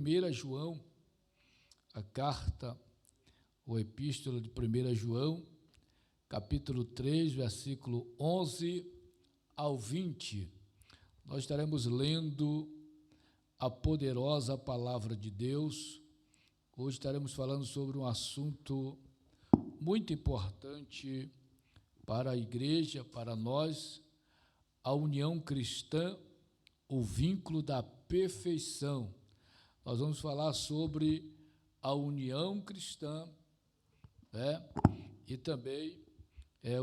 1 João, a carta, ou epístola de 1 João, capítulo 3, versículo 11 ao 20. Nós estaremos lendo a poderosa palavra de Deus. Hoje estaremos falando sobre um assunto muito importante para a igreja, para nós, a união cristã, o vínculo da perfeição. Nós vamos falar sobre a união cristã, e também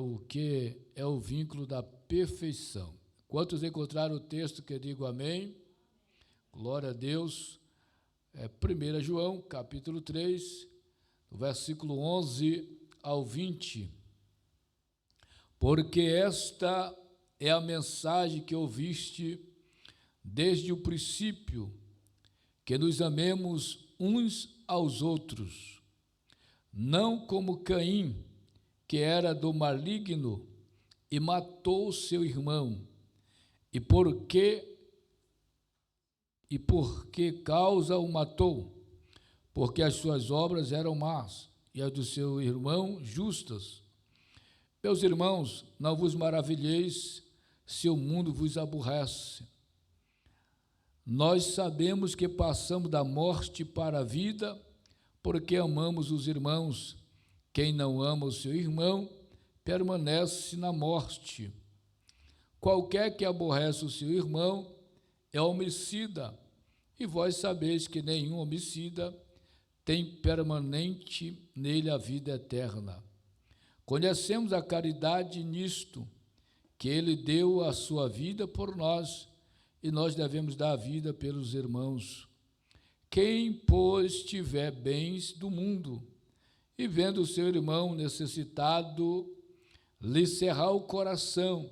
o que é o vínculo da perfeição. Quantos encontraram o texto que eu digo amém? Glória a Deus. 1 João, capítulo 3, versículo 11 ao 20. Porque esta é a mensagem que ouviste desde o princípio, que nos amemos uns aos outros, não como Caim, que era do maligno e matou seu irmão. E por que causa o matou? Porque as suas obras eram más e as do seu irmão justas. Meus irmãos, não vos maravilheis se o mundo vos aborrece. Nós sabemos que passamos da morte para a vida, porque amamos os irmãos. Quem não ama o seu irmão, permanece na morte. Qualquer que aborrece o seu irmão é homicida, e vós sabeis que nenhum homicida tem permanente nele a vida eterna. Conhecemos a caridade nisto, que ele deu a sua vida por nós, e nós devemos dar a vida pelos irmãos. Quem, pois, tiver bens do mundo, e vendo o seu irmão necessitado, lhe cerrar o coração,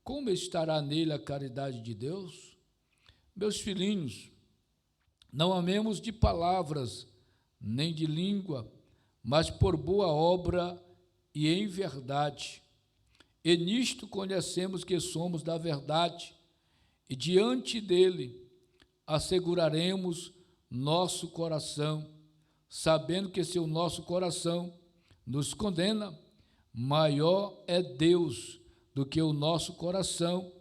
como estará nele a caridade de Deus? Meus filhinhos, não amemos de palavras, nem de língua, mas por boa obra e em verdade. E nisto conhecemos que somos da verdade, e diante dele asseguraremos nosso coração, sabendo que se o nosso coração nos condena, maior é Deus do que o nosso coração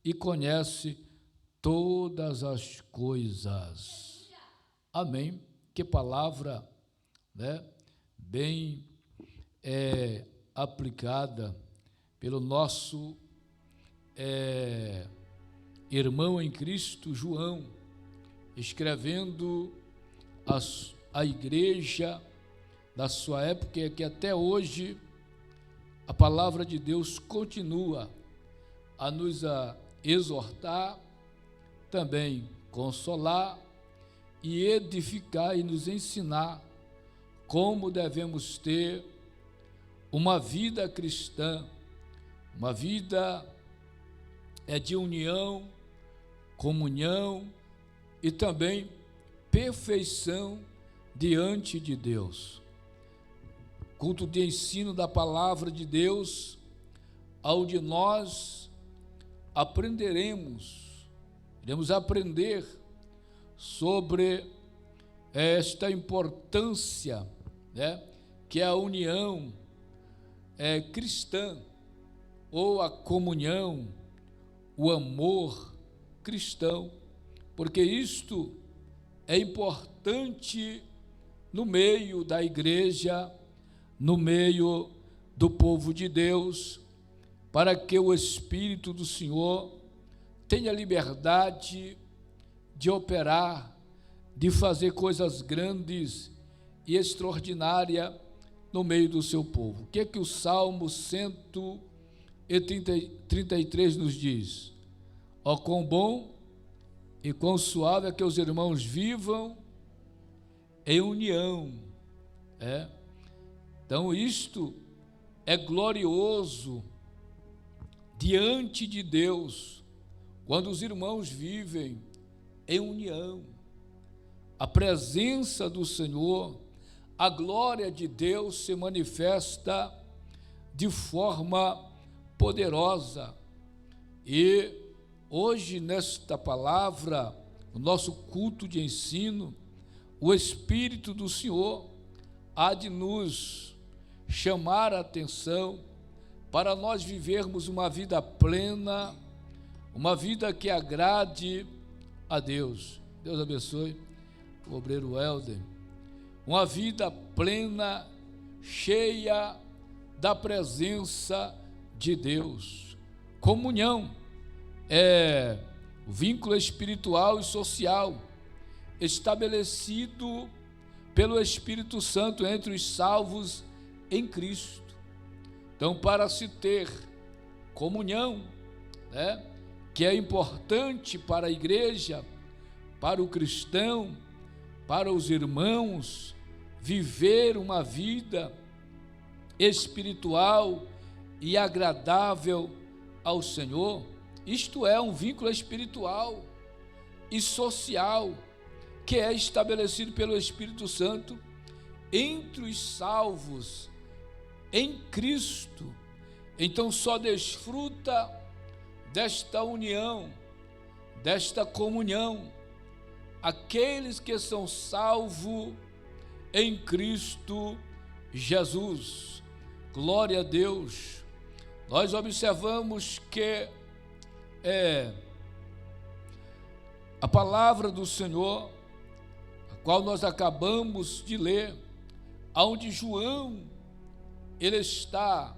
e conhece todas as coisas. Amém. Que palavra, bem aplicada pelo nosso irmão em Cristo, João, escrevendo a igreja da sua época, que até hoje a palavra de Deus continua a nos exortar, também consolar e edificar e nos ensinar como devemos ter uma vida cristã, uma vida de união, comunhão e também perfeição diante de Deus. Culto de ensino da palavra de Deus, onde nós iremos aprender sobre esta importância, que é a união cristã, ou a comunhão, o amor cristão, porque isto é importante no meio da igreja, no meio do povo de Deus, para que o Espírito do Senhor tenha liberdade de operar, de fazer coisas grandes e extraordinárias no meio do seu povo. O que é que o Salmo 133 nos diz? Ó, quão bom e quão suave é que os irmãos vivam em união. Então, isto é glorioso diante de Deus, quando os irmãos vivem em união. A presença do Senhor, a glória de Deus se manifesta de forma poderosa. E hoje, nesta palavra, o nosso culto de ensino, o Espírito do Senhor há de nos chamar a atenção para nós vivermos uma vida plena, uma vida que agrade a Deus. Deus abençoe o obreiro Helder. Uma vida plena, cheia da presença de Deus. Comunhão é o vínculo espiritual e social estabelecido pelo Espírito Santo entre os salvos em Cristo. Então, para se ter comunhão, que é importante para a igreja, para o cristão, para os irmãos, viver uma vida espiritual e agradável ao Senhor, isto é um vínculo espiritual e social que é estabelecido pelo Espírito Santo entre os salvos em Cristo. Então só desfruta desta união, desta comunhão, aqueles que são salvos em Cristo Jesus. Glória a Deus. Nós observamos que a palavra do Senhor, a qual nós acabamos de ler, onde João, ele está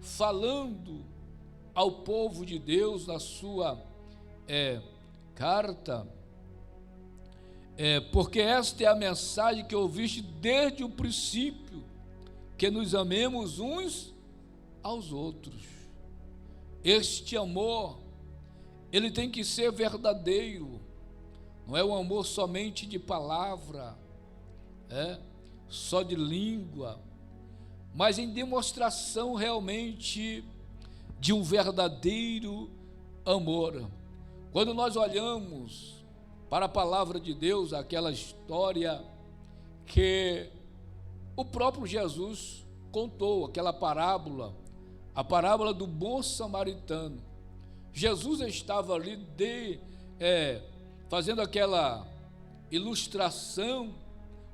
falando ao povo de Deus na sua carta, porque esta é a mensagem que ouviste desde o princípio, que nos amemos uns aos outros. Este amor, ele tem que ser verdadeiro, não é um amor somente de palavra, só de língua, mas em demonstração realmente de um verdadeiro amor. Quando nós olhamos para a palavra de Deus, aquela história que o próprio Jesus contou, aquela parábola, a parábola do bom samaritano. Jesus estava ali fazendo aquela ilustração,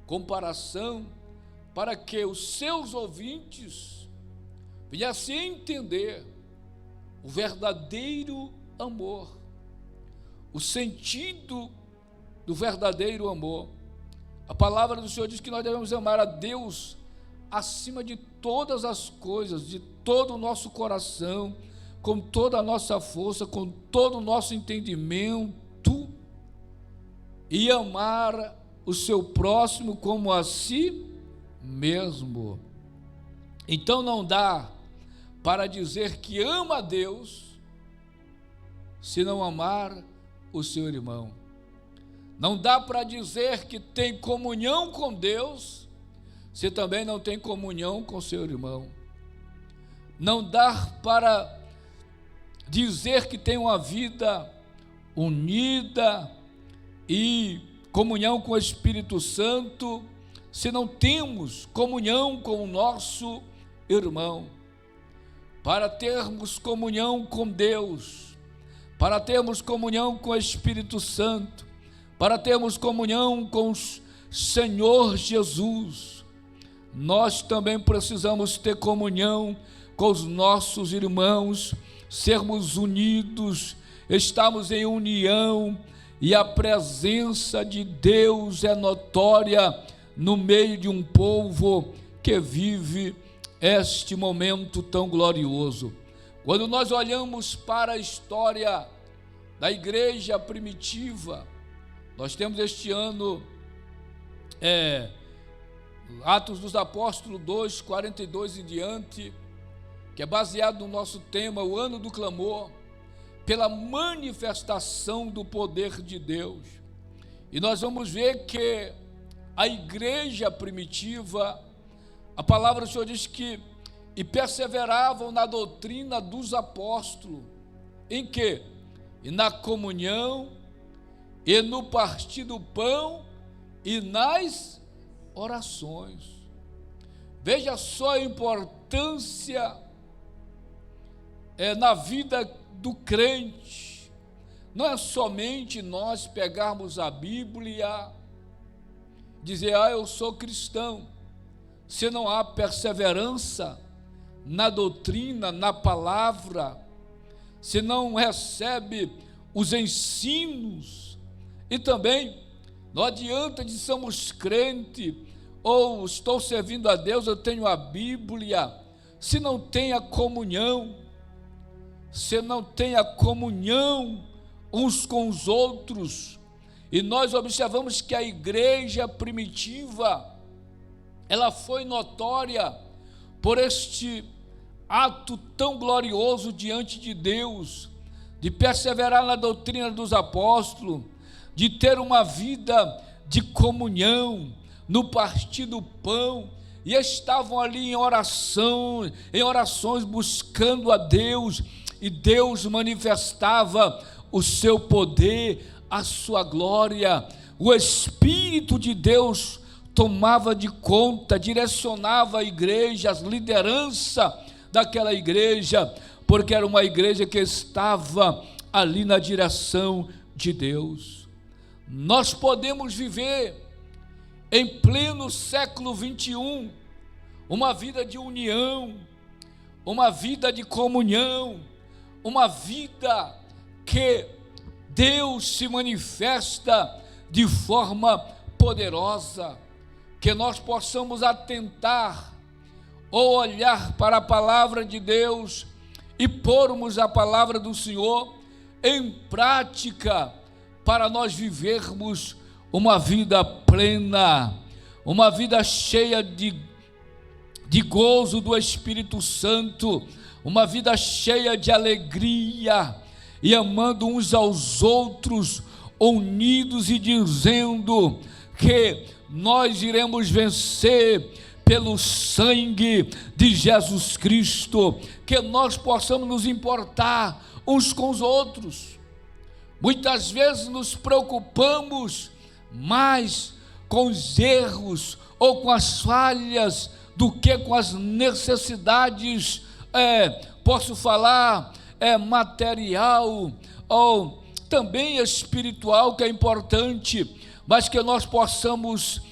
comparação, para que os seus ouvintes viessem a entender o verdadeiro amor, o sentido do verdadeiro amor. A palavra do Senhor diz que nós devemos amar a Deus acima de todas as coisas, de todo o nosso coração, com toda a nossa força, com todo o nosso entendimento, e amar o seu próximo como a si mesmo. Então não dá para dizer que ama a Deus se não amar o seu irmão. Não dá para dizer que tem comunhão com Deus se também não tem comunhão com seu irmão. Não dá para dizer que tem uma vida unida e comunhão com o Espírito Santo se não temos comunhão com o nosso irmão. Para termos comunhão com Deus, para termos comunhão com o Espírito Santo, para termos comunhão com o Senhor Jesus, nós também precisamos ter comunhão com os nossos irmãos, sermos unidos, estarmos em união, e a presença de Deus é notória no meio de um povo que vive este momento tão glorioso. Quando nós olhamos para a história da igreja primitiva, nós temos este ano Atos dos Apóstolos 2, 42 em diante, que é baseado no nosso tema, o ano do clamor, pela manifestação do poder de Deus. E nós vamos ver que a igreja primitiva, a palavra do Senhor diz que e perseveravam na doutrina dos apóstolos, em quê? E na comunhão, e no partir do pão, e nas orações. Veja só a importância na vida do crente. Não é somente nós pegarmos a Bíblia, dizer, eu sou cristão, se não há perseverança na doutrina, na palavra, se não recebe os ensinos, e também não adianta de somos crente, ou estou servindo a Deus, eu tenho a Bíblia, se não tem a comunhão, se não tem a comunhão uns com os outros. E nós observamos que a igreja primitiva, ela foi notória por este ato tão glorioso diante de Deus, de perseverar na doutrina dos apóstolos, de ter uma vida de comunhão, no partir do pão, e estavam ali em oração, em orações buscando a Deus, e Deus manifestava o seu poder, a sua glória. O Espírito de Deus tomava de conta, direcionava a igreja, as lideranças daquela igreja, porque era uma igreja que estava ali na direção de Deus. Nós podemos viver em pleno século 21, uma vida de união, uma vida de comunhão, uma vida que Deus se manifesta de forma poderosa, que nós possamos atentar ou olhar para a palavra de Deus e pormos a palavra do Senhor em prática, para nós vivermos uma vida plena, uma vida cheia de gozo do Espírito Santo, uma vida cheia de alegria, e amando uns aos outros, unidos e dizendo que nós iremos vencer pelo sangue de Jesus Cristo, que nós possamos nos importar uns com os outros. Muitas vezes nos preocupamos mais com os erros ou com as falhas do que com as necessidades, posso falar, material ou também espiritual, que é importante, mas que nós possamos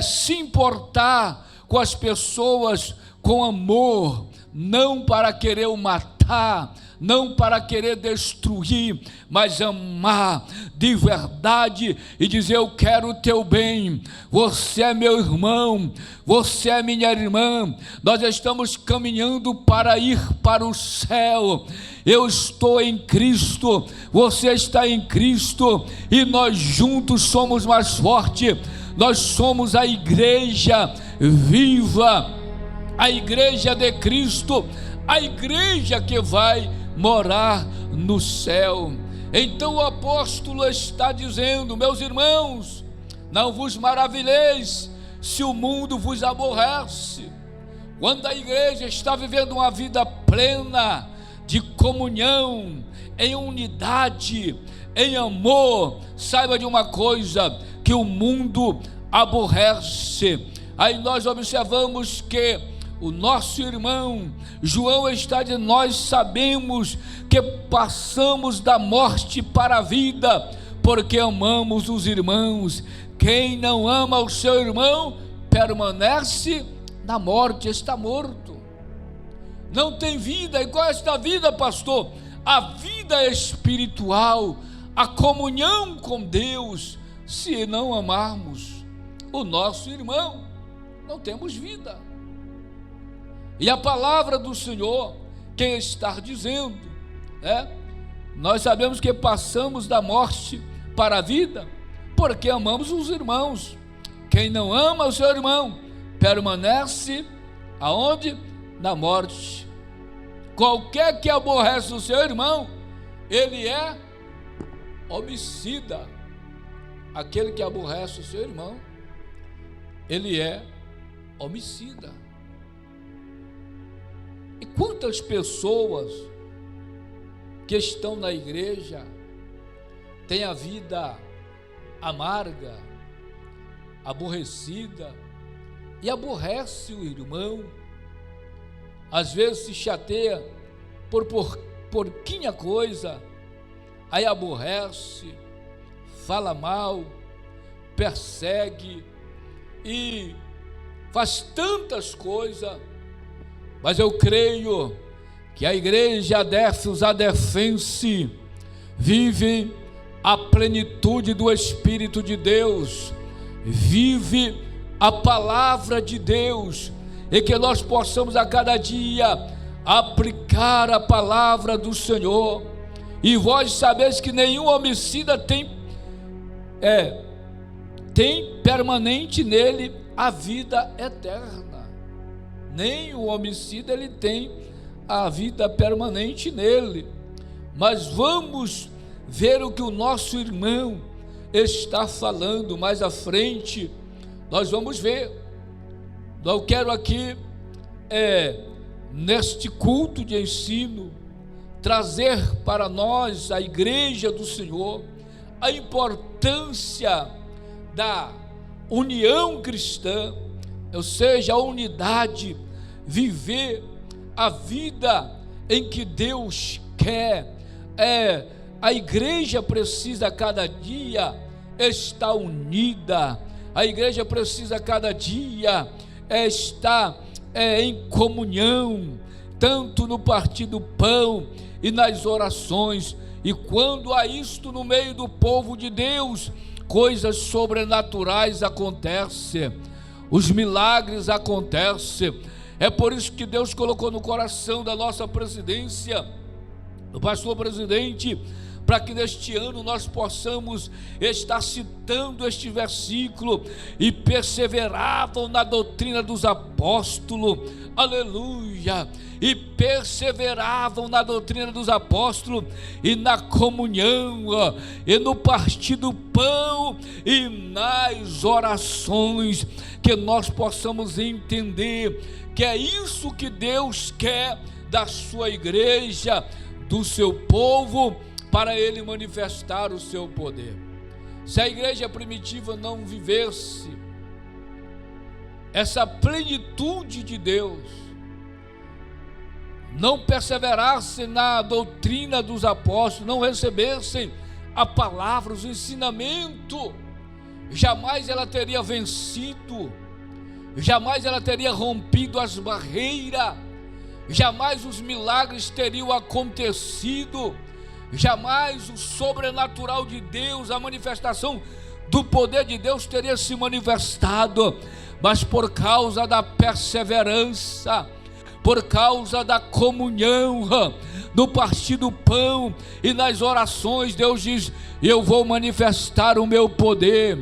se importar com as pessoas com amor, não para querer o matar, não para querer destruir, mas amar de verdade e dizer: eu quero o teu bem, você é meu irmão, você é minha irmã, nós estamos caminhando para ir para o céu. Eu estou em Cristo, você está em Cristo, e nós juntos somos mais fortes. Nós somos a igreja viva, a igreja de Cristo, a igreja que vai morar no céu. Então o apóstolo está dizendo: meus irmãos, não vos maravilheis se o mundo vos aborrece. Quando a igreja está vivendo uma vida plena de comunhão, em unidade, em amor, saiba de uma coisa, que o mundo aborrece. Aí nós observamos que o nosso irmão João está dizendo: nós sabemos que passamos da morte para a vida, porque amamos os irmãos. Quem não ama o seu irmão permanece na morte, está morto, não tem vida. E qual é esta vida, pastor? A vida espiritual, a comunhão com Deus. Se não amarmos o nosso irmão, não temos vida. E a palavra do Senhor, quem está dizendo, nós sabemos que passamos da morte para a vida, porque amamos os irmãos. Quem não ama o seu irmão, permanece aonde? Na morte. Qualquer que aborrece o seu irmão, ele é homicida. Aquele que aborrece o seu irmão, ele é homicida. E quantas pessoas que estão na igreja têm a vida amarga, aborrecida, e aborrece o irmão, às vezes se chateia por pouquinha coisa, aí aborrece, fala mal, persegue, e faz tantas coisas, mas eu creio que a igreja Adelphos Adelfense vive a plenitude do Espírito de Deus, vive a palavra de Deus, e que nós possamos a cada dia aplicar a palavra do Senhor. E vós sabeis que nenhum homicida tem permanente nele a vida eterna. Nem o homicida ele tem a vida permanente nele. Mas vamos ver o que o nosso irmão está falando mais à frente. Nós vamos ver. Eu quero aqui, neste culto de ensino, trazer para nós, a igreja do Senhor, a importância da união cristã, ou seja, a unidade, viver a vida em que Deus quer. A igreja precisa cada dia estar unida, a igreja precisa cada dia estar em comunhão, tanto no partir do pão e nas orações. E quando há isto no meio do povo de Deus, coisas sobrenaturais acontecem, os milagres acontecem. É por isso que Deus colocou no coração da nossa presidência, do pastor presidente, para que neste ano nós possamos estar citando este versículo: e perseveravam na doutrina dos apóstolos, aleluia, e perseveravam na doutrina dos apóstolos, e na comunhão, e no partir do pão, e nas orações. Que nós possamos entender que é isso que Deus quer da sua igreja, do seu povo, para ele manifestar o seu poder. Se a igreja primitiva não vivesse essa plenitude de Deus, não perseverasse na doutrina dos apóstolos, não recebessem a palavra, os ensinamentos, jamais ela teria vencido, jamais ela teria rompido as barreiras, jamais os milagres teriam acontecido, jamais o sobrenatural de Deus, a manifestação do poder de Deus teria se manifestado. Mas por causa da perseverança, por causa da comunhão, no partir do pão e nas orações, Deus diz: eu vou manifestar o meu poder,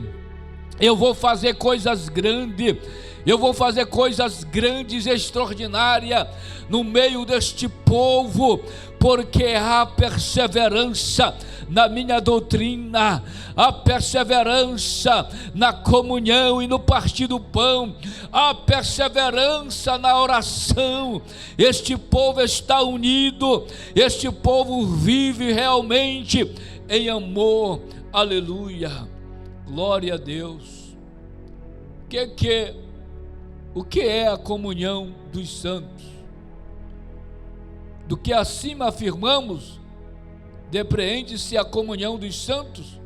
eu vou fazer coisas grandes, eu vou fazer coisas grandes, extraordinárias no meio deste povo, porque há perseverança na minha doutrina, há perseverança na comunhão e no partir do pão, há perseverança na oração. Este povo está unido, este povo vive realmente em amor, aleluia, glória a Deus. O que é a comunhão dos santos? Do que acima afirmamos, depreende-se a comunhão dos santos,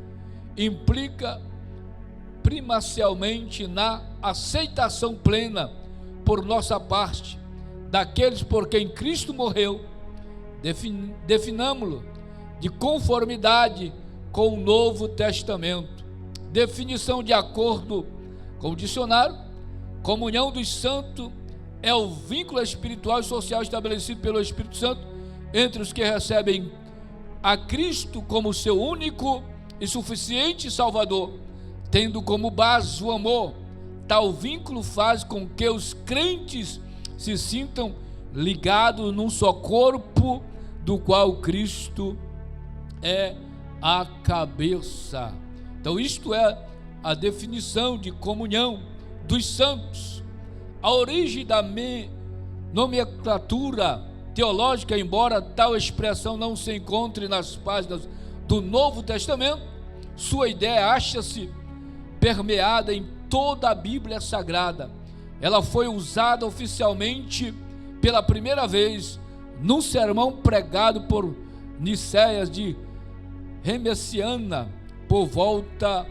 implica primacialmente na aceitação plena por nossa parte daqueles por quem Cristo morreu. Definamos-lo de conformidade com o Novo Testamento. Definição de acordo com o dicionário: comunhão dos santos é o vínculo espiritual e social estabelecido pelo Espírito Santo entre os que recebem a Cristo como seu único e suficiente Salvador, tendo como base o amor. Tal vínculo faz com que os crentes se sintam ligados num só corpo, do qual Cristo é a cabeça. Então isto é a definição de comunhão dos santos. A origem da nomenclatura teológica, embora tal expressão não se encontre nas páginas do Novo Testamento, sua ideia acha-se permeada em toda a Bíblia Sagrada. Ela foi usada oficialmente pela primeira vez num sermão pregado por Nicéias de Remessiana por volta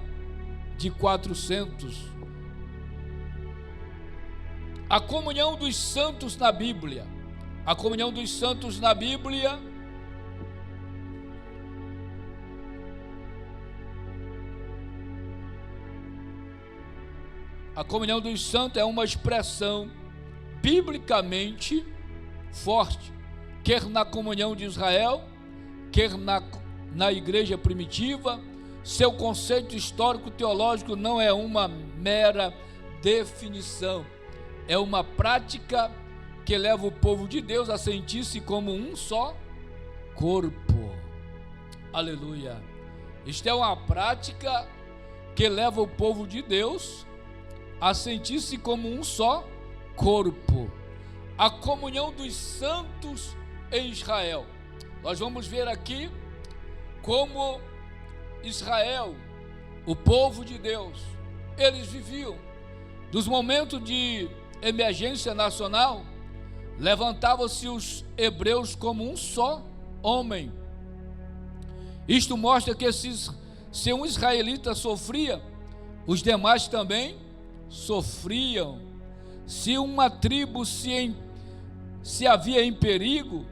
de 400 A comunhão dos santos na Bíblia. A comunhão dos santos na Bíblia a comunhão dos santos é uma expressão biblicamente forte, quer na comunhão de Israel, quer na igreja primitiva. Seu conceito histórico-teológico não é uma mera definição, é uma prática que leva o povo de Deus a sentir-se como um só corpo. Aleluia! Isto é uma prática que leva o povo de Deus a sentir-se como um só corpo. A comunhão dos santos em Israel. Nós vamos ver aqui como Israel, o povo de Deus, eles viviam. Dos momentos de emergência nacional, levantavam-se os hebreus como um só homem. Isto mostra que se um israelita sofria, os demais também sofriam. Se uma tribo se havia em perigo,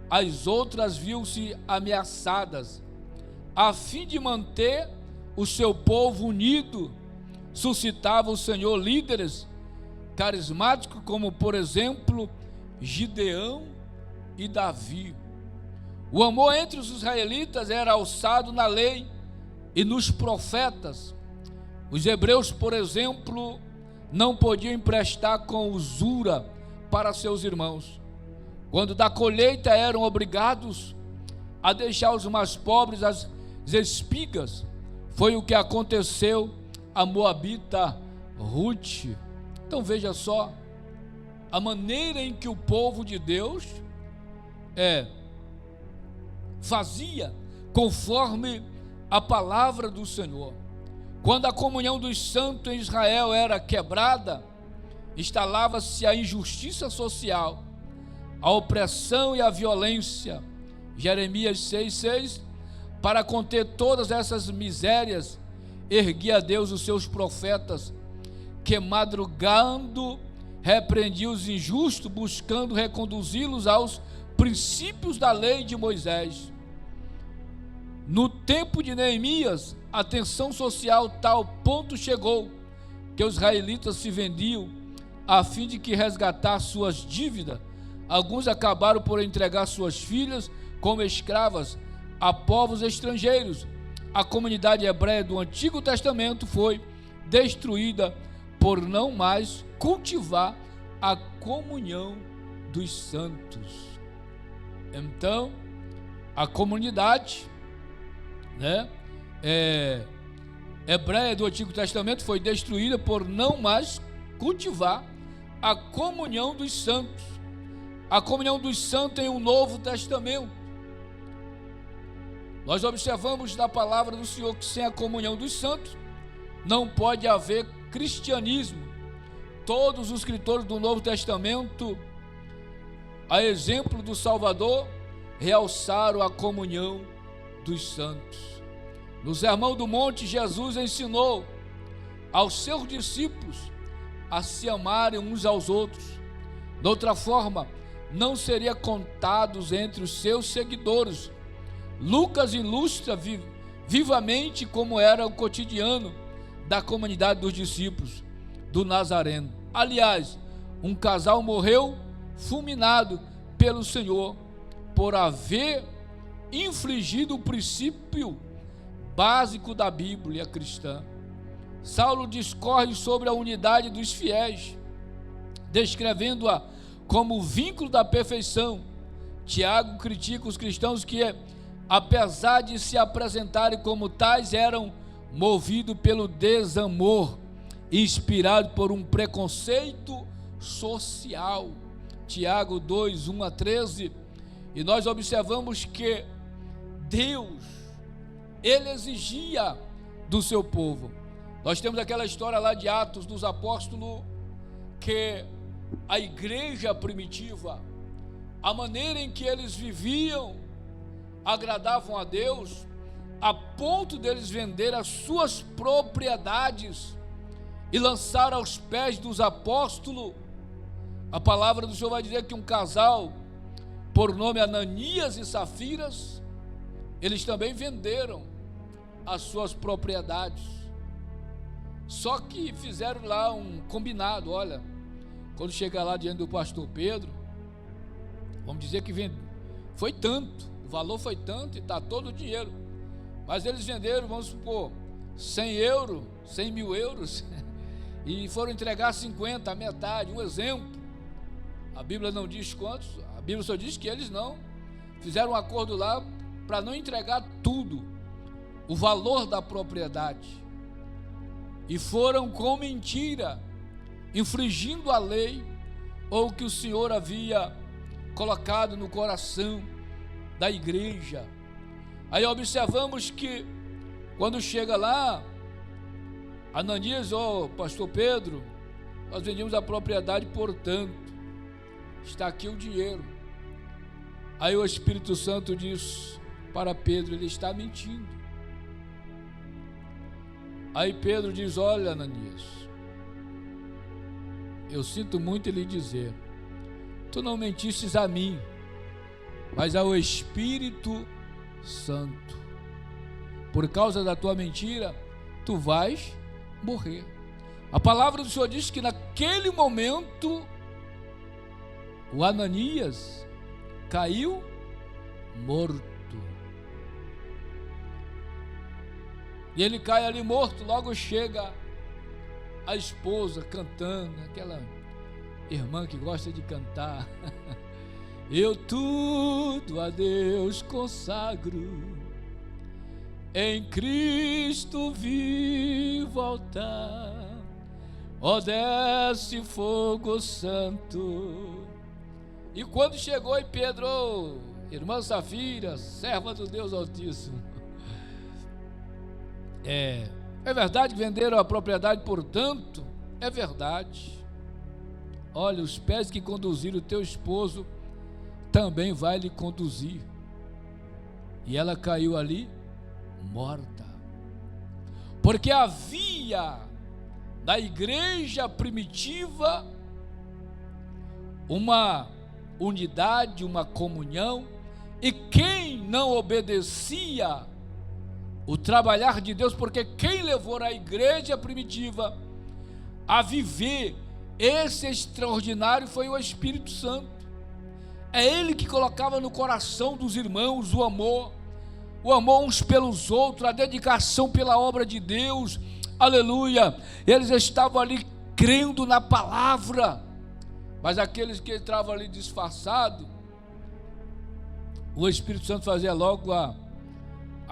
as outras viam-se ameaçadas. A fim de manter o seu povo unido, suscitava o Senhor líderes carismáticos como, por exemplo, Gideão e Davi. O amor entre os israelitas era alçado na lei e nos profetas. Os hebreus, por exemplo, não podiam emprestar com usura para seus irmãos. Quando da colheita eram obrigados a deixar os mais pobres as espigas. Foi o que aconteceu a moabita Ruth. Então veja só a maneira em que o povo de Deus fazia conforme a palavra do Senhor. Quando a comunhão dos santos em Israel era quebrada, instalava-se a injustiça social, a opressão e a violência. Jeremias 6,6, para conter todas essas misérias, erguia Deus os seus profetas, que madrugando repreendiam os injustos, buscando reconduzi-los aos princípios da lei de Moisés. No tempo de Neemias, a tensão social tal ponto chegou que os israelitas se vendiam a fim de que resgatar suas dívidas. Alguns acabaram por entregar suas filhas como escravas a povos estrangeiros. A comunidade hebreia do Antigo Testamento foi destruída por não mais cultivar a comunhão dos santos. Então, a comunidade hebreia do Antigo Testamento foi destruída por não mais cultivar a comunhão dos santos. A comunhão dos santos em um Novo Testamento. Nós observamos na palavra do Senhor que sem a comunhão dos santos não pode haver cristianismo. Todos os escritores do Novo Testamento, a exemplo do Salvador, realçaram a comunhão dos santos. No Sermão do Monte, Jesus ensinou aos seus discípulos a se amarem uns aos outros. De outra forma, não seriam contados entre os seus seguidores. Lucas ilustra vivamente como era o cotidiano da comunidade dos discípulos do Nazareno. Aliás, um casal morreu fulminado pelo Senhor por haver infligido o princípio básico da Bíblia cristã. Saulo discorre sobre a unidade dos fiéis, descrevendo-a como o vínculo da perfeição. Tiago critica os cristãos que, apesar de se apresentarem como tais, eram movidos pelo desamor, inspirados por um preconceito social. Tiago 2, 1 a 13. E nós observamos que Deus, Ele exigia do seu povo. Nós temos aquela história lá de Atos dos Apóstolos, que a igreja primitiva, a maneira em que eles viviam, agradavam a Deus, a ponto deles vender as suas propriedades e lançar aos pés dos apóstolos A palavra do Senhor vai dizer que um casal, por nome Ananias e Safiras, eles também venderam as suas propriedades. Só que fizeram lá um combinado. Olha, quando chegar lá diante do pastor Pedro, vamos dizer que foi tanto, o valor foi tanto e está todo o dinheiro. Mas eles venderam, vamos supor, 100 mil euros, e foram entregar 50, a metade, um exemplo. A Bíblia não diz quantos, a Bíblia só diz que eles não fizeram um acordo lá para não entregar tudo, o valor da propriedade, e foram com mentira, infringindo a lei, ou o que o Senhor havia colocado no coração da igreja. Aí observamos que quando chega lá, Ananias, pastor Pedro, nós vendemos a propriedade, portanto, está aqui o dinheiro. Aí o Espírito Santo diz para Pedro, ele está mentindo. Aí Pedro diz, olha, Ananias, eu sinto muito em lhe dizer, tu não mentistes a mim, mas ao Espírito Santo. Por causa da tua mentira, tu vais morrer. A palavra do Senhor diz que naquele momento o Ananias caiu morto. E ele cai ali morto. Logo chega a esposa cantando, aquela irmã que gosta de cantar. Eu tudo a Deus consagro, em Cristo vi voltar, ó desce fogo santo. E quando chegou em Pedro, irmã Safira, serva do Deus Altíssimo, é verdade que venderam a propriedade, portanto, é verdade. Olha, os pés que conduziram o teu esposo também vai lhe conduzir. E ela caiu ali morta, porque havia na igreja primitiva uma unidade, uma comunhão, e quem não obedecia o trabalhar de Deus, porque quem levou a igreja primitiva a viver esse extraordinário foi o Espírito Santo. É ele que colocava no coração dos irmãos o amor uns pelos outros, a dedicação pela obra de Deus, aleluia. Eles estavam ali crendo na palavra, mas aqueles que entravam ali disfarçados, o Espírito Santo fazia logo a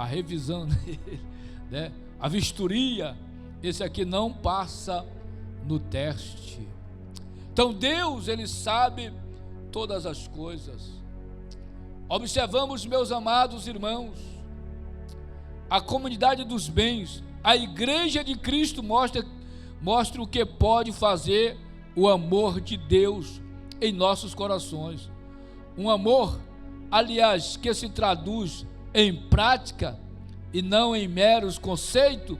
revisão dele, né? A vistoria, esse aqui não passa no teste. Então Deus, ele sabe todas as coisas. Observamos, meus amados irmãos, a comunidade dos bens, a igreja de Cristo mostra o que pode fazer o amor de Deus em nossos corações. Um amor, aliás, que se traduz em prática e não em meros conceitos.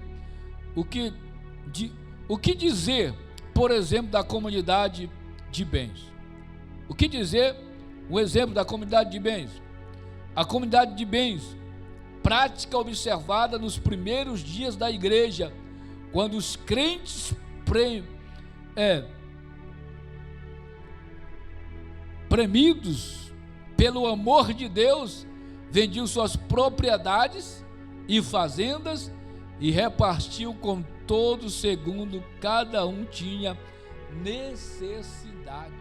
O que dizer, por exemplo, da comunidade de bens? O que dizer, um exemplo da comunidade de bens? A comunidade de bens, prática observada nos primeiros dias da igreja, quando os crentes premidos pelo amor de Deus, vendiam suas propriedades e fazendas e repartiam com todos segundo cada um tinha necessidade.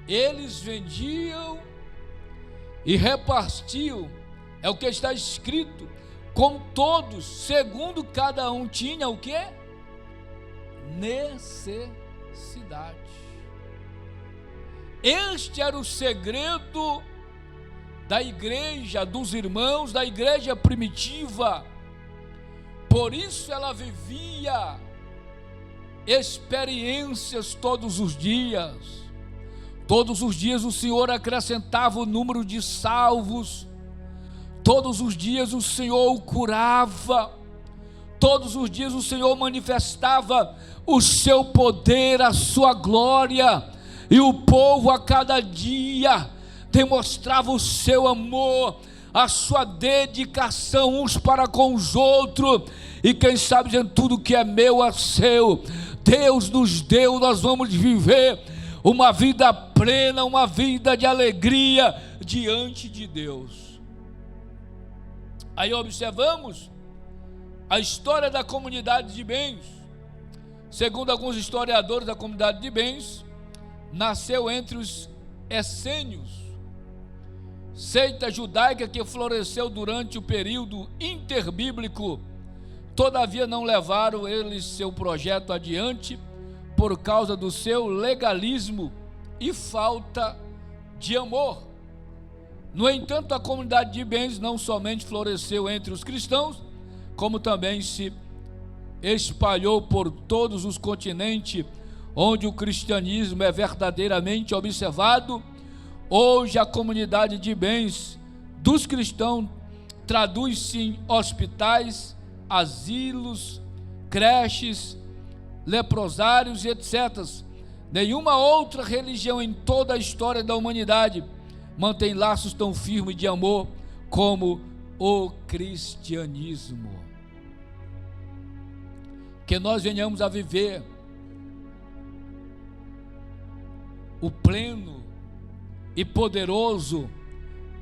Eles vendiam e repartiam, é o que está escrito, com todos segundo cada um tinha o quê? Necessidade. Este era o segredo da igreja, dos irmãos, da igreja primitiva. Por isso ela vivia experiências todos os dias. Todos os dias o Senhor acrescentava o número de salvos. Todos os dias o Senhor o curava. Todos os dias o Senhor manifestava o seu poder, a sua glória. e o povo a cada dia demonstrava o seu amor, a sua dedicação uns para com os outros, e quem sabe dizendo: tudo que é meu é seu, Deus nos deu, nós vamos viver uma vida plena, uma vida de alegria diante de Deus. Aí observamos a história da comunidade de bens. Segundo alguns historiadores, da comunidade de bens nasceu entre os essênios, seita judaica que floresceu durante o período interbíblico. Todavia não levaram eles seu projeto adiante por causa do seu legalismo e falta de amor. No entanto, a comunidade de bens não somente floresceu entre os cristãos, como também se espalhou por todos os continentes onde o cristianismo é verdadeiramente observado. Hoje a comunidade de bens dos cristãos traduz-se em hospitais, asilos, creches, leprosários e etc. Nenhuma outra religião em toda a história da humanidade mantém laços tão firmes de amor como o cristianismo. Que nós venhamos a viver o pleno e poderoso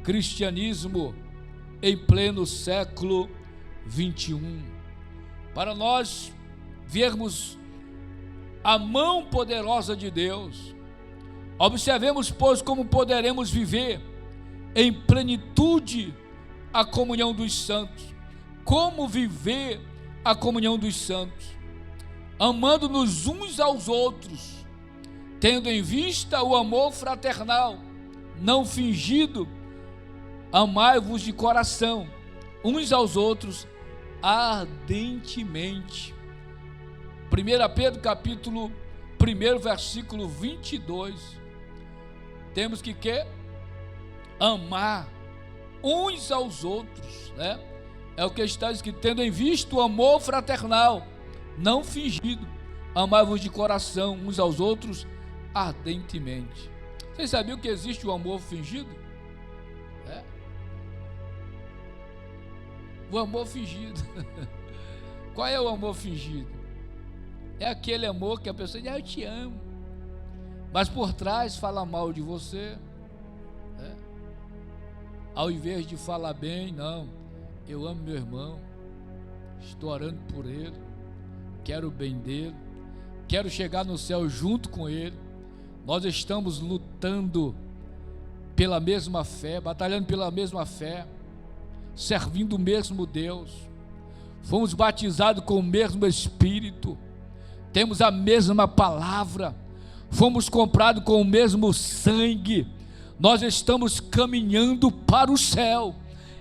cristianismo em pleno século 21. Para nós vermos a mão poderosa de Deus, observemos, pois, como poderemos viver em plenitude a comunhão dos santos. Como viver a comunhão dos santos? Amando-nos uns aos outros, tendo em vista o amor fraternal, não fingido. Amai-vos de coração, uns aos outros, ardentemente. 1 Pedro capítulo 1, versículo 22. Temos que amar uns aos outros, né? É o que está escrito: tendo em vista o amor fraternal, não fingido, amai-vos de coração uns aos outros ardentemente. Vocês sabiam que existe o amor fingido? O amor fingido. Qual é o amor fingido? É aquele amor que a pessoa diz: eu te amo, mas por trás fala mal de você, né? Ao invés de falar bem, não, eu amo meu irmão, estou orando por ele, quero o bem dele, quero chegar no céu junto com ele. Nós estamos lutando pela mesma fé, batalhando pela mesma fé, servindo o mesmo Deus, fomos batizados com o mesmo Espírito, temos a mesma palavra, fomos comprados com o mesmo sangue, nós estamos caminhando para o céu.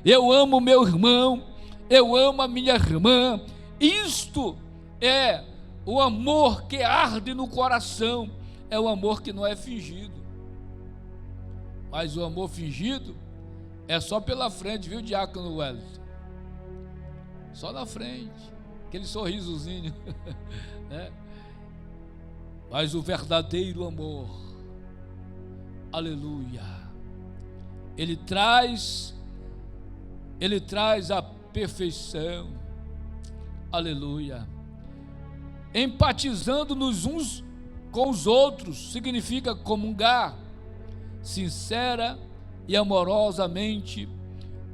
Eu amo meu irmão, eu amo a minha irmã. Isto é o amor que arde no coração, é o amor que não é fingido. Mas o amor fingido é só pela frente, viu, diácono Wellington? Só na frente, aquele sorrisozinho, né? Mas o verdadeiro amor, aleluia, ele traz a perfeição, aleluia. Empatizando-nos uns com os outros significa comungar sincera e amorosamente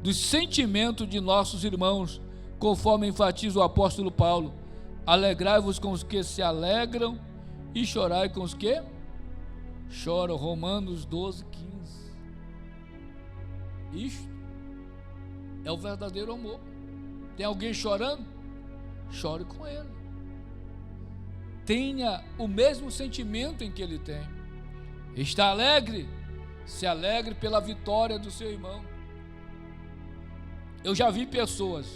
dos sentimentos de nossos irmãos, conforme enfatiza o apóstolo Paulo: alegrai-vos com os que se alegram e chorai com os que choram. Romanos 12, 15. Isto é o verdadeiro amor. Tem alguém chorando? Chore com ele. Tenha o mesmo sentimento em que ele tem. Está alegre? Se alegre pela vitória do seu irmão. Eu já vi pessoas,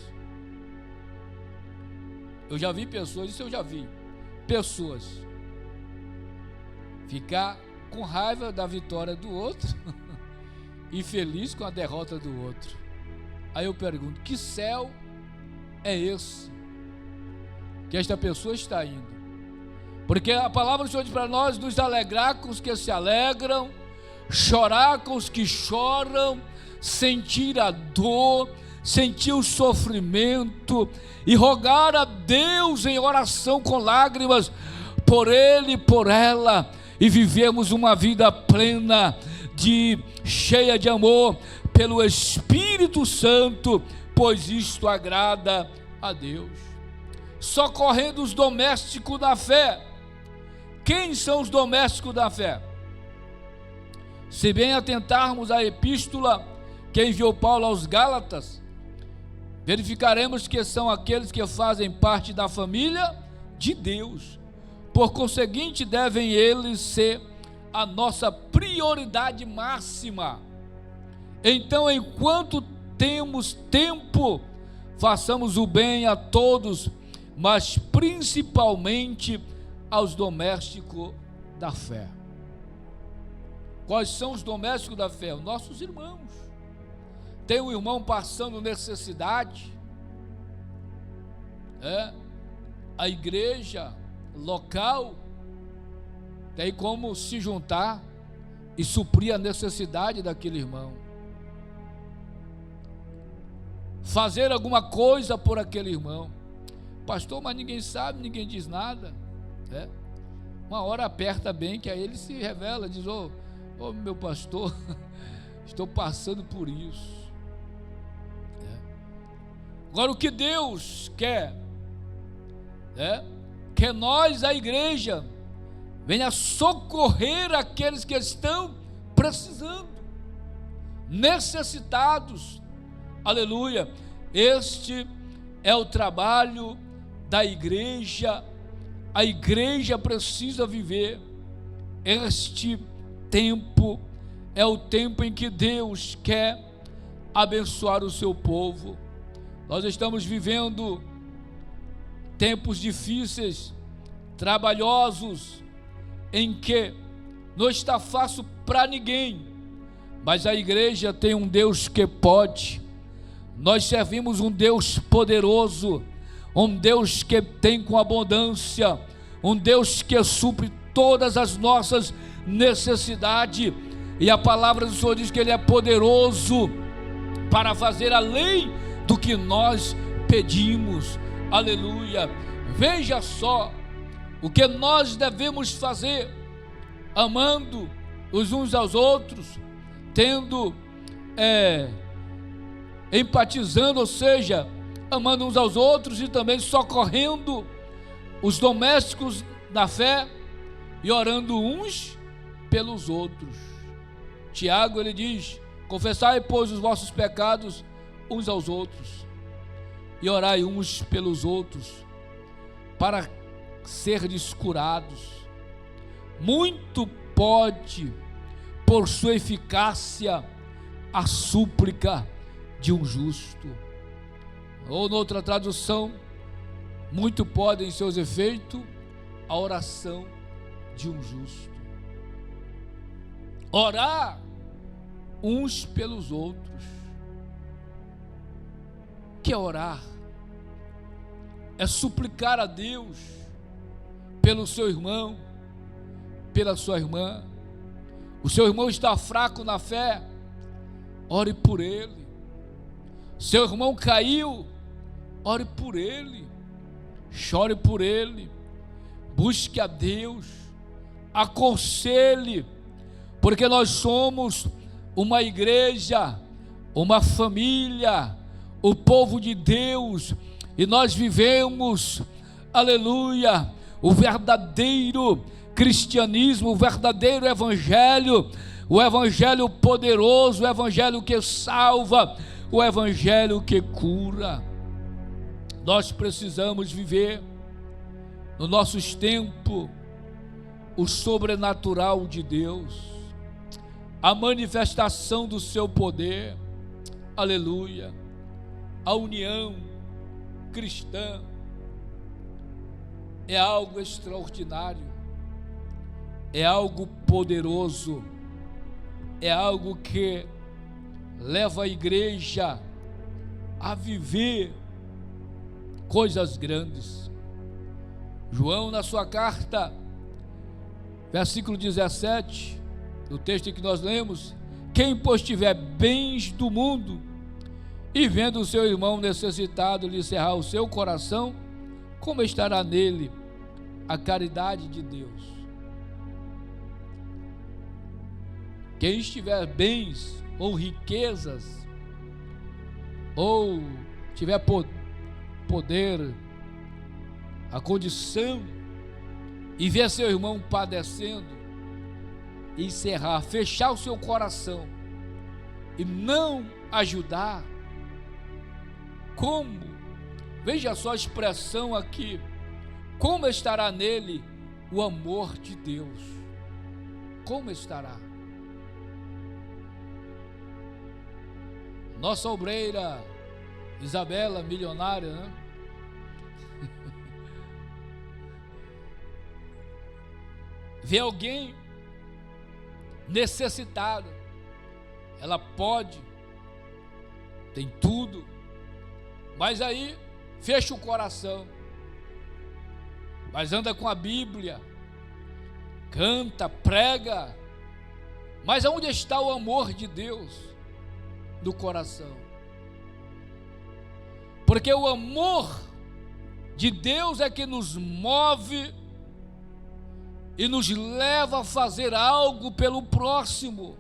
ficar com raiva da vitória do outro e feliz com a derrota do outro. Aí eu pergunto: que céu é esse que esta pessoa está indo? Porque a palavra do Senhor diz para nós: nos alegrar com os que se alegram, chorar com os que choram, sentir a dor, sentir o sofrimento e rogar a Deus em oração com lágrimas por ele e por ela, e vivemos uma vida plena, cheia de amor pelo Espírito Santo, pois isto agrada a Deus. Socorrendo os domésticos da fé. Quem são os domésticos da fé? Se bem atentarmos à epístola que enviou Paulo aos Gálatas, verificaremos que são aqueles que fazem parte da família de Deus. Por conseguinte, devem eles ser a nossa prioridade máxima. Então, enquanto temos tempo, façamos o bem a todos, mas principalmente aos domésticos da fé. Quais são os domésticos da fé? Os nossos irmãos. Tem um irmão passando necessidade, a igreja local tem como se juntar e suprir a necessidade daquele irmão, fazer alguma coisa por aquele irmão. Pastor, mas ninguém sabe, ninguém diz nada. Uma hora aperta bem, que aí ele se revela, diz: ô meu pastor, estou passando por isso. Agora, o que Deus quer que nós, a igreja, venha socorrer aqueles que estão precisando, necessitados. Aleluia. Este é o trabalho da igreja. A igreja precisa viver este tempo. É o tempo em que Deus quer abençoar o seu povo. Nós estamos vivendo tempos difíceis, trabalhosos, em que não está fácil para ninguém, mas a igreja tem um Deus que pode. Nós servimos um Deus poderoso, um Deus que tem com abundância, um Deus que supre todas as nossas necessidades, e a palavra do Senhor diz que Ele é poderoso para fazer além do que nós pedimos. Aleluia. Veja só o que nós devemos fazer: amando os uns aos outros, tendo empatizando, ou seja, amando uns aos outros, e também socorrendo os domésticos da fé e orando uns pelos outros. Tiago, ele diz: confessai, pois, os vossos pecados uns aos outros e orai uns pelos outros para serdes curados. Muito pode, por sua eficácia, a súplica de um justo. Ou noutra tradução, muito pode em seus efeitos a oração de um justo. Orar uns pelos outros. O que é orar? É suplicar a Deus pelo seu irmão, pela sua irmã. O seu irmão está fraco na fé, ore por ele. Seu irmão caiu, ore por ele, chore por ele, busque a Deus, aconselhe, porque nós somos uma igreja, uma família, o povo de Deus, e nós vivemos, aleluia, o verdadeiro cristianismo, o verdadeiro evangelho, o evangelho poderoso, o evangelho que salva, o evangelho que cura. Nós precisamos viver no nossos tempos o sobrenatural de Deus, a manifestação do seu poder, aleluia. A união cristã é algo extraordinário, é algo poderoso, é algo que leva a igreja a viver coisas grandes. João, na sua carta, versículo 17, do texto que nós lemos: quem, pois, tiver bens do mundo e vendo o seu irmão necessitado lhe cerrar o seu coração, como estará nele a caridade de Deus? Quem tiver bens ou riquezas, ou tiver poder, a condição, e ver seu irmão padecendo, encerrar, fechar o seu coração e não ajudar, como? Veja só a expressão aqui: como estará nele o amor de Deus? Como estará? Nossa obreira Isabela, milionária, né? Vê alguém necessitado, ela pode, tem tudo, mas aí fecha o coração, mas anda com a Bíblia, canta, prega, mas aonde está o amor de Deus do coração? Porque o amor de Deus é que nos move e nos leva a fazer algo pelo próximo.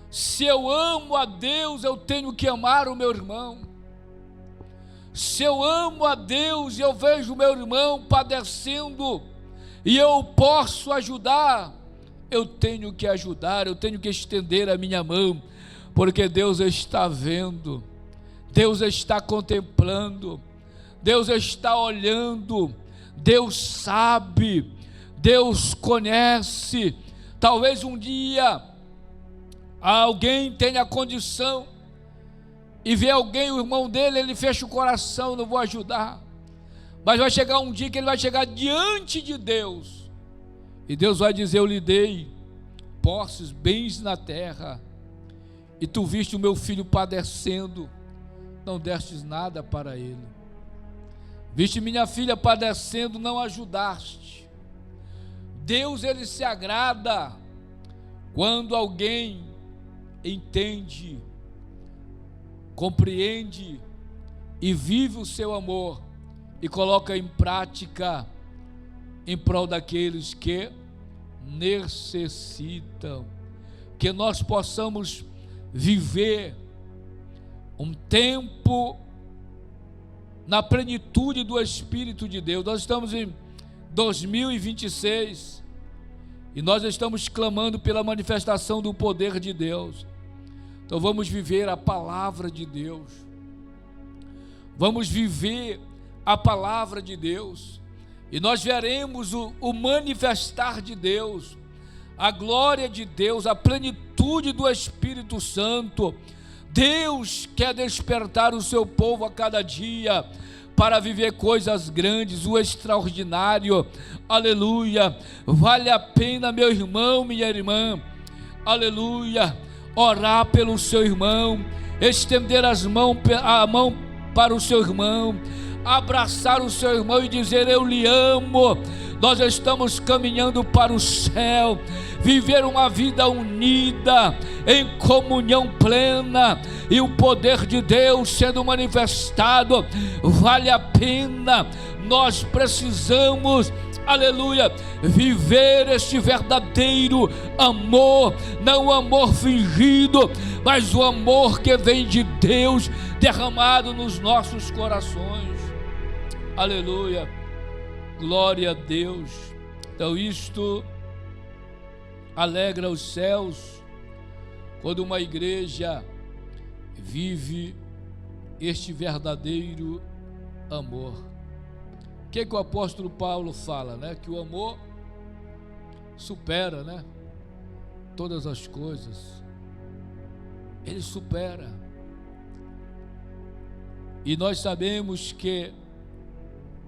Se eu amo a Deus, eu tenho que amar o meu irmão. Se eu amo a Deus e eu vejo o meu irmão padecendo e eu posso ajudar, eu tenho que ajudar, eu tenho que estender a minha mão, porque Deus está vendo, Deus está contemplando, Deus está olhando, Deus sabe, Deus conhece. Talvez um dia alguém tenha condição e vê alguém, o irmão dele, ele fecha o coração, não vou ajudar, mas vai chegar um dia que ele vai chegar diante de Deus, e Deus vai dizer: eu lhe dei posses, bens na terra, e tu viste o meu filho padecendo, não destes nada para ele. Viste minha filha padecendo, não ajudaste. Deus, ele se agrada quando alguém entende, compreende e vive o seu amor e coloca em prática em prol daqueles que necessitam. Que nós possamos viver um tempo na plenitude do Espírito de Deus. Nós estamos em 2026 e nós estamos clamando pela manifestação do poder de Deus. Então vamos viver a palavra de Deus, vamos viver a palavra de Deus, e nós veremos o manifestar de Deus, a glória de Deus, a plenitude do Espírito Santo. Deus quer despertar o seu povo a cada dia para viver coisas grandes, o extraordinário. Aleluia. Vale a pena, meu irmão, minha irmã, aleluia, orar pelo seu irmão, estender a mão para o seu irmão, abraçar o seu irmão e dizer: eu lhe amo. Nós estamos caminhando para o céu, viver uma vida unida, em comunhão plena, e o poder de Deus sendo manifestado. Vale a pena. Nós precisamos, aleluia, viver este verdadeiro amor, não o amor fingido, mas o amor que vem de Deus, derramado nos nossos corações. Aleluia, glória a Deus. Então isto alegra os céus, quando uma igreja vive este verdadeiro amor. O que o apóstolo Paulo fala, né? Que o amor supera, né, todas as coisas. Ele supera. E nós sabemos que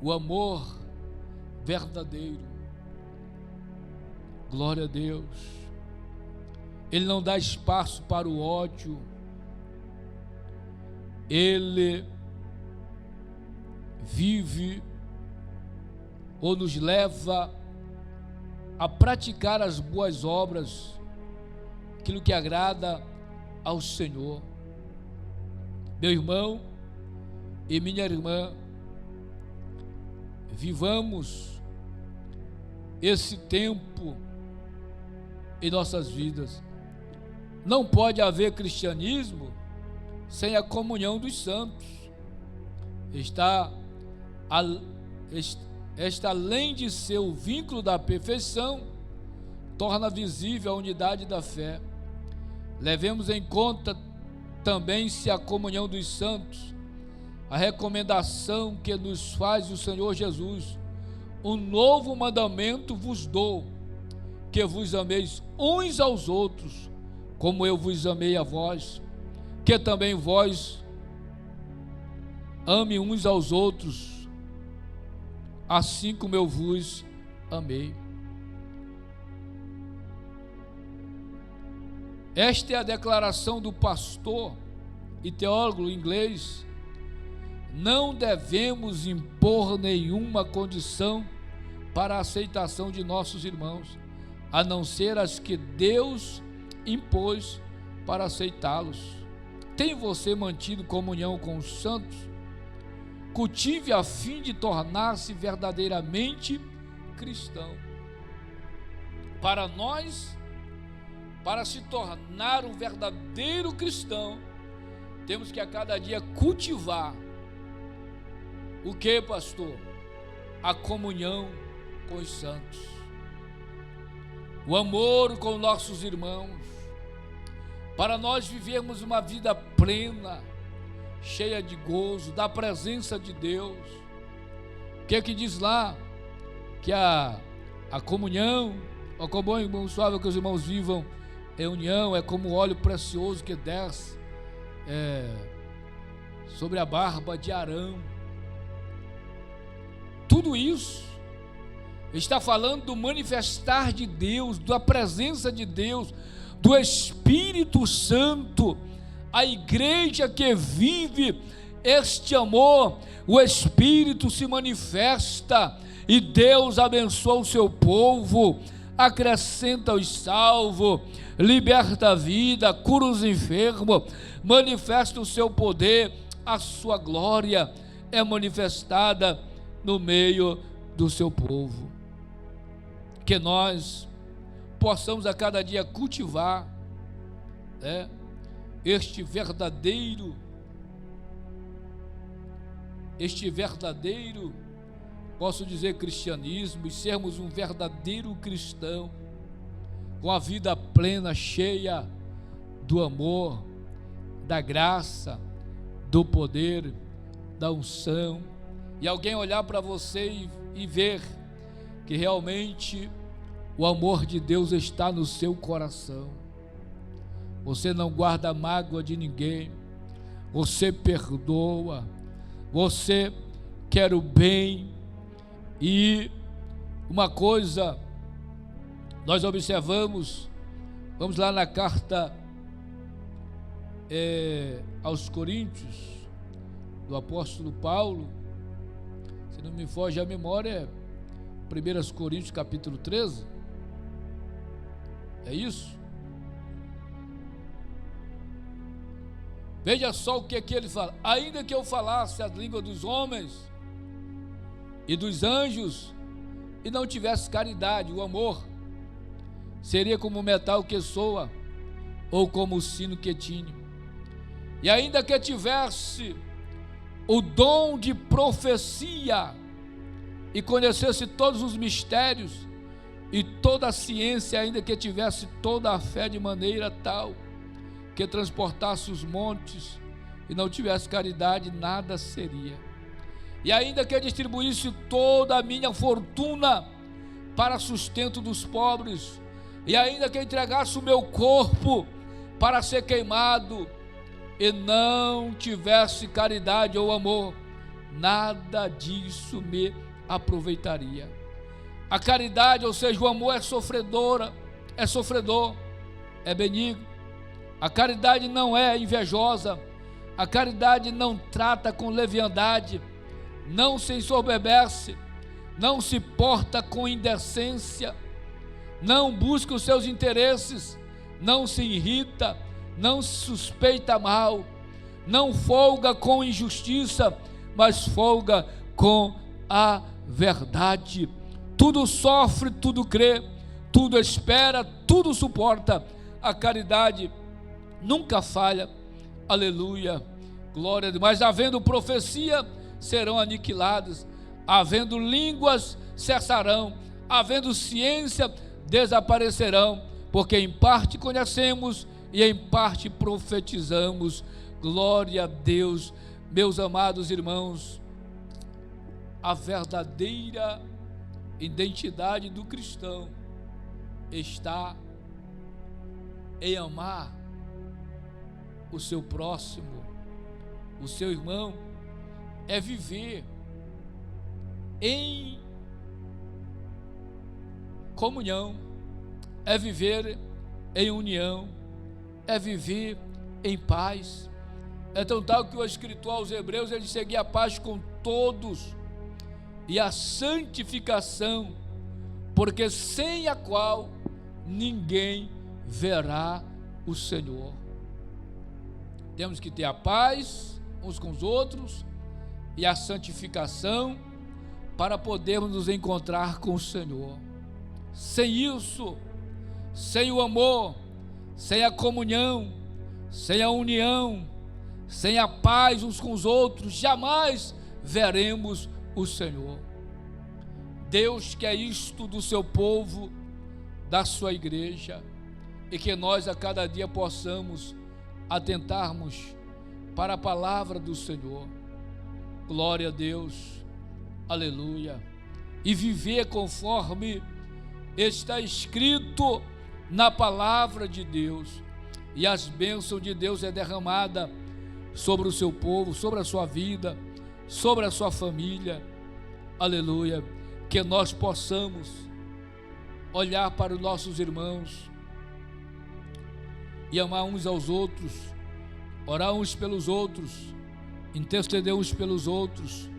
o amor verdadeiro, glória a Deus, ele não dá espaço para o ódio, ele vive ou nos leva a praticar as boas obras, aquilo que agrada ao Senhor. Meu irmão e minha irmã, vivamos esse tempo em nossas vidas. Não pode haver cristianismo sem a comunhão dos santos. Esta, além de ser o vínculo da perfeição, torna visível a unidade da fé. Levemos em conta também se a comunhão dos santos, a recomendação que nos faz o Senhor Jesus: um novo mandamento vos dou, que vos ameis uns aos outros, como eu vos amei a vós, que também vós ame uns aos outros, assim como eu vos amei. Esta é a declaração do pastor e teólogo inglês. Não devemos impor nenhuma condição para a aceitação de nossos irmãos, a não ser as que Deus impôs para aceitá-los. Tem você mantido comunhão com os santos? Cultive a fim de tornar-se verdadeiramente cristão. Para nós, para se tornar um verdadeiro cristão, temos que a cada dia cultivar o que, pastor? A comunhão com os santos, o amor com nossos irmãos, para nós vivermos uma vida plena, cheia de gozo, da presença de Deus. O que é que diz lá? Que a comunhão, ó, como é bom suave que os irmãos vivam em união, é como óleo precioso que desce sobre a barba de Arão. Tudo isso está falando do manifestar de Deus, da presença de Deus, do Espírito Santo. A igreja que vive este amor, o Espírito se manifesta e Deus abençoa o seu povo, acrescenta os salvos, liberta a vida, cura os enfermos, manifesta o seu poder, a sua glória é manifestada no meio do seu povo. Que nós possamos a cada dia cultivar este verdadeiro, posso dizer, cristianismo, e sermos um verdadeiro cristão, com a vida plena, cheia do amor, da graça, do poder, da unção, e alguém olhar para você e ver que realmente o amor de Deus está no seu coração. Você não guarda mágoa de ninguém, você perdoa, você quer o bem. E uma coisa nós observamos, vamos lá na carta aos Coríntios, do apóstolo Paulo, se não me foge a memória, 1 Coríntios capítulo 13, é isso? Veja só o que aqui ele fala: ainda que eu falasse a língua dos homens e dos anjos e não tivesse caridade, o amor, seria como o metal que soa ou como o sino que tine. E ainda que tivesse o dom de profecia e conhecesse todos os mistérios e toda a ciência, ainda que tivesse toda a fé de maneira tal que transportasse os montes e não tivesse caridade, nada seria. E ainda que distribuísse toda a minha fortuna para sustento dos pobres, e ainda que entregasse o meu corpo para ser queimado, e não tivesse caridade ou amor, nada disso me aproveitaria. A caridade, ou seja, o amor é sofredor, é benigno. A caridade não é invejosa, a caridade não trata com leviandade, não se ensoberbece, não se porta com indecência, não busca os seus interesses, não se irrita, não se suspeita mal, não folga com injustiça, mas folga com a verdade. Tudo sofre, tudo crê, tudo espera, tudo suporta. A caridade nunca falha. Aleluia, glória a Deus. Mas havendo profecia, serão aniquiladas, havendo línguas, cessarão, havendo ciência, desaparecerão, porque em parte conhecemos e em parte profetizamos. Glória a Deus. Meus amados irmãos, a verdadeira identidade do cristão está em amar o seu próximo, o seu irmão, é viver em comunhão, é viver em união, é viver em paz. É tão tal que o escritor aos Hebreus, ele seguia a paz com todos e a santificação, porque sem a qual ninguém verá o Senhor. Temos que ter a paz uns com os outros e a santificação para podermos nos encontrar com o Senhor. Sem isso, sem o amor, sem a comunhão, sem a união, sem a paz uns com os outros, jamais veremos o Senhor. Deus quer isto do seu povo, da sua igreja, e que nós a cada dia possamos atentarmos para a palavra do Senhor. Glória a Deus, aleluia, e viver conforme está escrito na palavra de Deus, e as bênçãos de Deus é derramada sobre o seu povo, sobre a sua vida, sobre a sua família. Aleluia, que nós possamos olhar para os nossos irmãos e amar uns aos outros, orar uns pelos outros, interceder uns pelos outros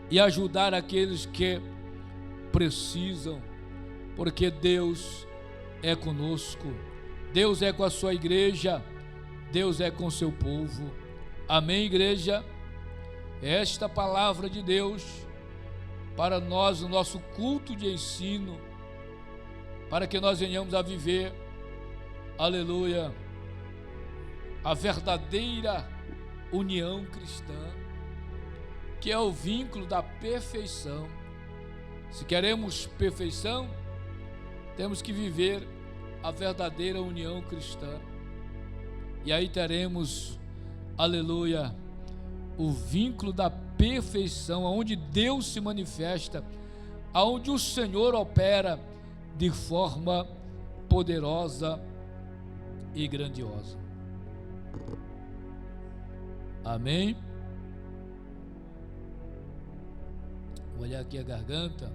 e ajudar aqueles que precisam, porque Deus é conosco, Deus é com a sua igreja, Deus é com o seu povo. Amém, igreja? Esta palavra de Deus para nós, no nosso culto de ensino, para que nós venhamos a viver, aleluia, a verdadeira união cristã, que é o vínculo da perfeição. Se queremos perfeição, temos que viver a verdadeira união cristã, e aí teremos, aleluia, o vínculo da perfeição, onde Deus se manifesta, onde o Senhor opera de forma poderosa e grandiosa. Amém? Vou olhar aqui a garganta.